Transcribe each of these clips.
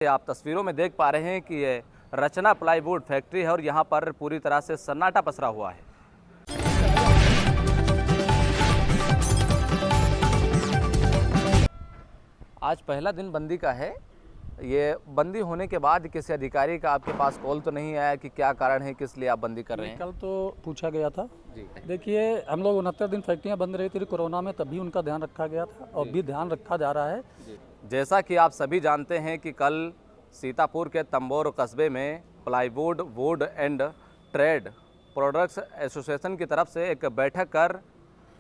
आप तस्वीरों में देख पा रहे हैं कि ये रचना प्लाईवुड फैक्ट्री है और यहाँ पर पूरी तरह से सन्नाटा पसरा हुआ है। आज पहला दिन बंदी का है। ये बंदी होने के बाद किसी अधिकारी का आपके पास कॉल तो नहीं आया कि क्या कारण है, किस लिए आप बंदी कर रहे हैं? कल तो पूछा गया था जी। देखिए, हम लोग 69 दिन फैक्ट्रियां बंद रही थी कोरोना में, तभी उनका ध्यान रखा गया था और भी ध्यान रखा जा रहा है। जैसा कि आप सभी जानते हैं कि कल सीतापुर के तंबोर कस्बे में plywood would and trade products association की तरफ से एक बैठक कर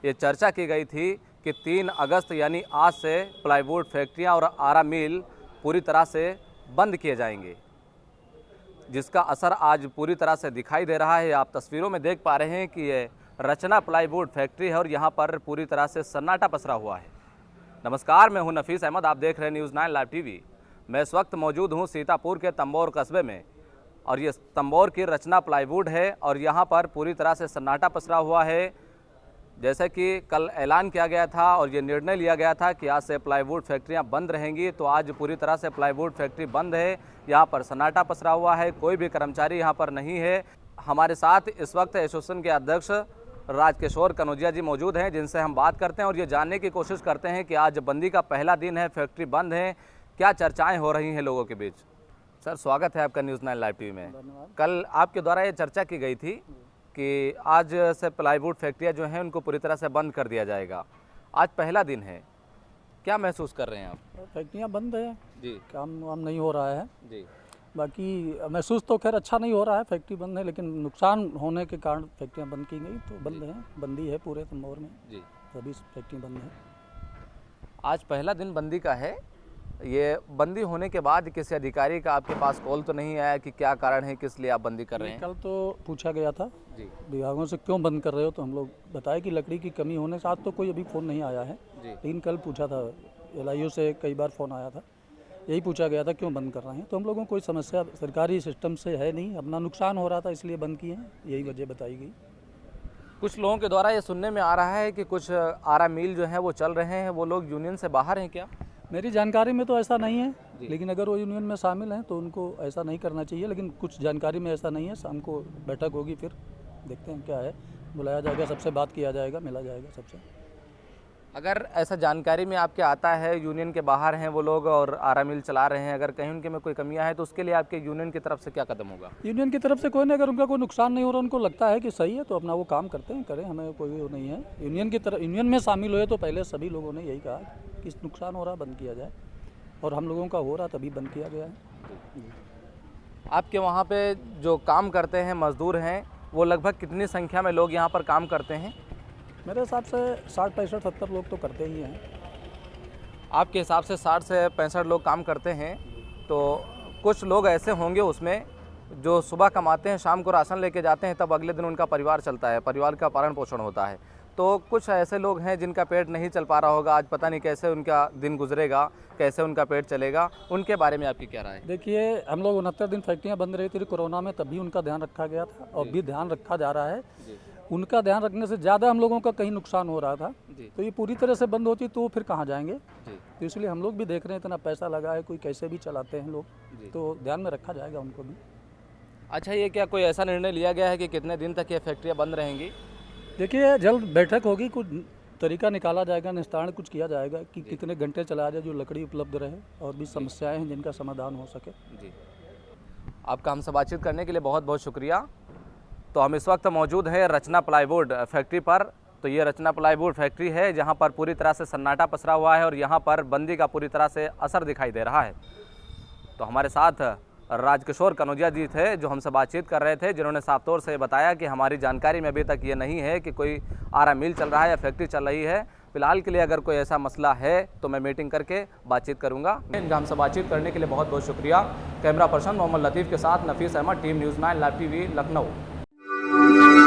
ये चर्चा की गई थी कि 3 अगस्त यानी आज से प्लाईवुड फैक्ट्रियां और आरा मिल पूरी तरह से बंद किए जाएंगे, जिसका असर आज पूरी तरह से दिखाई दे रहा है। आप तस्वीरों में देख पा रहे हैं कि ये रचना प्लाईवुड फैक्ट्री है और यहाँ पर पूरी तरह से सन्नाटा पसरा हुआ है। नमस्कार, मैं हूं नफीस अहमद, आप देख रहे हैं न्यूज़ 9 लाइव टीवी। मैं इस वक्त मौजूद हूं सीतापुर के तंबोर कस्बे में और ये तंबोर की रचना प्लाईवुड है और यहाँ पर पूरी तरह से सन्नाटा पसरा हुआ है। जैसे कि कल ऐलान किया गया था और ये निर्णय लिया गया था कि आज से प्लाईवुड फैक्ट्रियां बंद रहेंगी, तो आज पूरी तरह से प्लाईवुड फैक्ट्री बंद है। यहाँ पर सन्नाटा पसरा हुआ है, कोई भी कर्मचारी यहाँ पर नहीं है। हमारे साथ इस वक्त एसोसिएशन के अध्यक्ष राजकिशोर कनौजिया जी मौजूद हैं, जिनसे हम बात करते हैं और ये जानने की कोशिश करते हैं कि आज बंदी का पहला दिन है, फैक्ट्री बंद है, क्या चर्चाएँ हो रही हैं लोगों के बीच। सर, स्वागत है आपका न्यूज़ 9 लाइव टीवी में। कल आपके द्वारा ये चर्चा की गई थी कि आज से प्लाईवुड फैक्ट्रियां जो हैं उनको पूरी तरह से बंद कर दिया जाएगा। आज पहला दिन है, क्या महसूस कर रहे हैं आप? फैक्ट्रियां बंद है जी। काम वाम नहीं हो रहा है जी। बाकी महसूस तो खैर अच्छा नहीं हो रहा है, फैक्ट्री बंद है, लेकिन नुकसान होने के कारण फैक्ट्रियां बंद की गई तो बंद है, बंदी है पूरे तंबोर में जी। सभी फैक्ट्री बंद है। आज पहला दिन बंदी का है। ये बंदी होने के बाद किसी अधिकारी का आपके पास कॉल तो नहीं आया कि क्या कारण है, किस लिए आप बंदी कर रहे हैं? कल तो पूछा गया था जी। विभागों से क्यों बंद कर रहे हो, तो हम लोग बताए कि लकड़ी की कमी होने से। आज तो कोई अभी फ़ोन नहीं आया है जी। लेकिन कल पूछा था, LIO से कई बार फ़ोन आया था, यही पूछा गया था क्यों बंद कर रहे हैं। तो हम लोगों को कोई समस्या सरकारी सिस्टम से है नहीं, अपना नुकसान हो रहा था इसलिए बंद किए हैं, यही वजह बताई गई। कुछ लोगों के द्वारा ये सुनने में आ रहा है कि कुछ आरा मिल जो है वो चल रहे हैं, वो लोग यूनियन से बाहर हैं क्या? मेरी जानकारी में तो ऐसा नहीं है, लेकिन अगर वो यूनियन में शामिल हैं तो उनको ऐसा नहीं करना चाहिए, लेकिन कुछ जानकारी में ऐसा नहीं है। शाम को बैठक होगी, फिर देखते हैं क्या है, बुलाया जाएगा, सबसे बात किया जाएगा, मिला जाएगा सबसे। अगर ऐसा जानकारी में आपके आता है यूनियन के बाहर हैं वो लोग और आरा मिल चला रहे हैं, अगर कहीं उनके में कोई कमियां है तो उसके लिए आपके यूनियन की तरफ से क्या कदम होगा? यूनियन की तरफ से कोई नहीं, अगर उनका कोई नुकसान नहीं हो रहा, उनको लगता है कि सही है तो अपना वो काम करते हैं, करें, हमें कोई वो नहीं है। यूनियन की तरफ, यूनियन में शामिल हुए तो पहले सभी लोगों ने यही कहा कि नुकसान हो रहा बंद किया जाए, और हम लोगों का हो रहा तभी बंद किया गया है। आपके वहाँ पे जो काम करते हैं मजदूर हैं, वो लगभग कितनी संख्या में लोग यहाँ पर काम करते हैं? मेरे हिसाब से 60, 65, 70 लोग तो करते ही हैं। आपके हिसाब से 60 से 65 लोग काम करते हैं, तो कुछ लोग ऐसे होंगे उसमें जो सुबह कमाते हैं, शाम को राशन लेके जाते हैं, तब अगले दिन उनका परिवार चलता है, परिवार का पालन पोषण होता है। तो कुछ ऐसे लोग हैं जिनका पेट नहीं चल पा रहा होगा, आज पता नहीं कैसे उनका दिन गुजरेगा, कैसे उनका पेट चलेगा, उनके बारे में आपकी क्या राय है? देखिए, हम लोग 69 दिन फैक्ट्रियां बंद रही थी कोरोना में, तभी उनका ध्यान रखा गया था और भी ध्यान रखा जा रहा है। उनका ध्यान रखने से ज़्यादा हम लोगों का कहीं नुकसान हो रहा था, तो ये पूरी तरह से बंद होती तो फिर कहाँ जाएंगे। तो इसलिए हम लोग भी देख रहे हैं, इतना पैसा लगा है, कोई कैसे भी चलाते हैं लोग, तो ध्यान में रखा जाएगा उनको भी। अच्छा, ये क्या कोई ऐसा निर्णय लिया गया है कि कितने दिन तक ये फैक्ट्रियाँ बंद रहेंगी? देखिए, जल्द बैठक होगी, कुछ तरीका निकाला जाएगा, निस्तारण कुछ किया जाएगा कि कितने घंटे चलाया जाए, जो लकड़ी उपलब्ध रहे, और भी समस्याएं हैं जिनका समाधान हो सके। जी, आपका हमसे बातचीत करने के लिए बहुत बहुत शुक्रिया। तो हम इस वक्त मौजूद हैं रचना प्लाईवुड फैक्ट्री पर। तो ये रचना प्लाईवुड फैक्ट्री है जहाँ पर पूरी तरह से सन्नाटा पसरा हुआ है और यहाँ पर बंदी का पूरी तरह से असर दिखाई दे रहा है। तो हमारे साथ राजकिशोर कनौजिया जी थे जो हमसे बातचीत कर रहे थे, जिन्होंने साफ तौर से बताया कि हमारी जानकारी में अभी तक ये नहीं है कि कोई आरा मिल चल रहा है या फैक्ट्री चल रही है। फिलहाल के लिए अगर कोई ऐसा मसला है तो मैं मीटिंग करके बातचीत करूंगा। इनका हमसे बातचीत करने के लिए बहुत बहुत शुक्रिया। कैमरा पर्सन मोहम्मद लतीफ़ के साथ Nafees Ahmad, team news 9 live TV, Lucknow.